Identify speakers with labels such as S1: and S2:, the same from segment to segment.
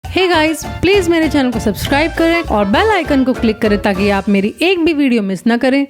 S1: Hey guys, please मेरे channel को subscribe करें और बेल आइकन को क्लिक करें ताकि आप मेरी एक भी वीडियो मिस ना करें।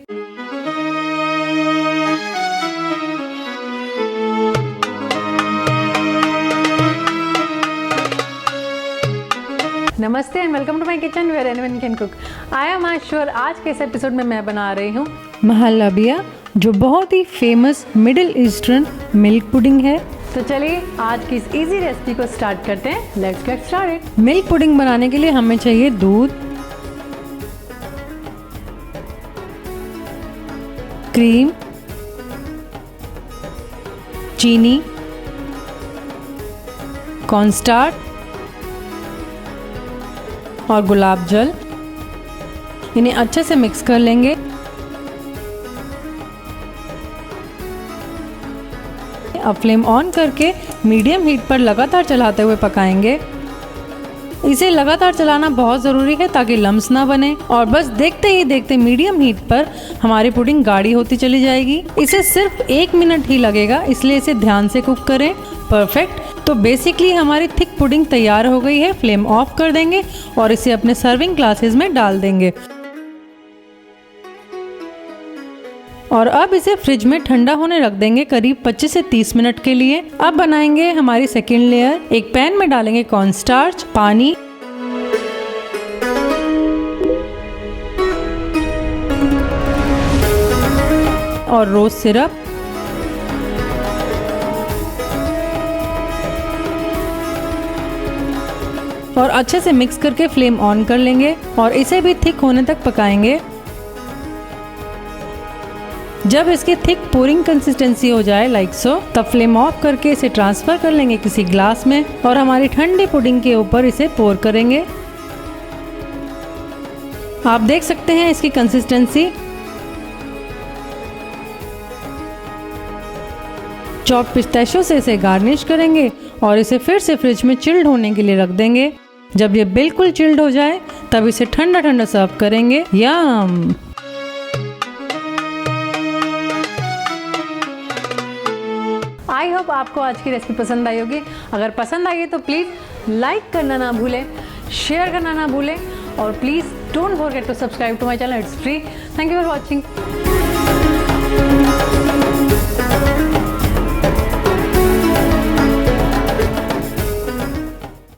S1: नमस्ते and welcome to my kitchen where anyone can cook. I am Ashwar. आज के इस एपिसोड में मैं बना रही हूँ महल्लाबिया, जो बहुत ही famous middle eastern milk pudding है। तो चलिए आज की इस इजी रेसिपी को स्टार्ट करते हैं। Let's get started. Milk pudding बनाने के लिए हमें चाहिए दूध, क्रीम, चीनी, कॉर्नस्टार्च और गुलाब जल। इन्हें अच्छे से मिक्स कर लेंगे। अब फ्लेम ऑन करके मीडियम हीट पर लगातार चलाते हुए पकाएंगे। इसे लगातार चलाना बहुत ज़रूरी है ताकि लम्स ना बने। और बस देखते ही देखते मीडियम हीट पर हमारी पुडिंग गाढ़ी होती चली जाएगी। इसे सिर्फ 1 मिनट ही लगेगा, इसलिए इसे ध्यान से कुक करें। परफेक्ट। तो बेसिकली हमारी थिक पुडिंग तैयार हो गई है। फ्लेम ऑफ कर देंगे और इसे अपने सर्विंग ग्लासेस में डाल देंगे। और अब इसे फ्रिज में ठंडा होने रख देंगे करीब 25 से 30 मिनट के लिए। अब बनाएंगे हमारी सेकेंड लेयर। एक पैन में डालेंगे कॉर्नस्टार्च, पानी और रोज सिरप। और अच्छे से मिक्स करके फ्लेम ऑन कर लेंगे और इसे भी थिक होने तक पकाएंगे। जब इसकी थिक पोरिंग कंसिस्टेंसी हो जाए लाइक सो, तब फ्लेम ऑफ करके इसे ट्रांसफर कर लेंगे किसी ग्लास में और हमारी ठंडी पुडिंग के ऊपर इसे पोर करेंगे। आप देख सकते हैं इसकी कंसिस्टेंसी। चॉप्ड पिस्ताशियो से इसे गार्निश करेंगे और इसे फिर से फ्रिज में चिल्ड होने के लिए रख देंगे। जब ये बिल्कुल चिल्ड हो जाए तब इसे ठंडा ठंडा सर्व करेंगे। यम। आई होप आपको आज की रेसिपी पसंद आई होगी। अगर पसंद आई है तो प्लीज़ लाइक करना ना भूलें, शेयर करना ना भूलें और please don't forget to subscribe to my channel. It's free. Thank you for watching.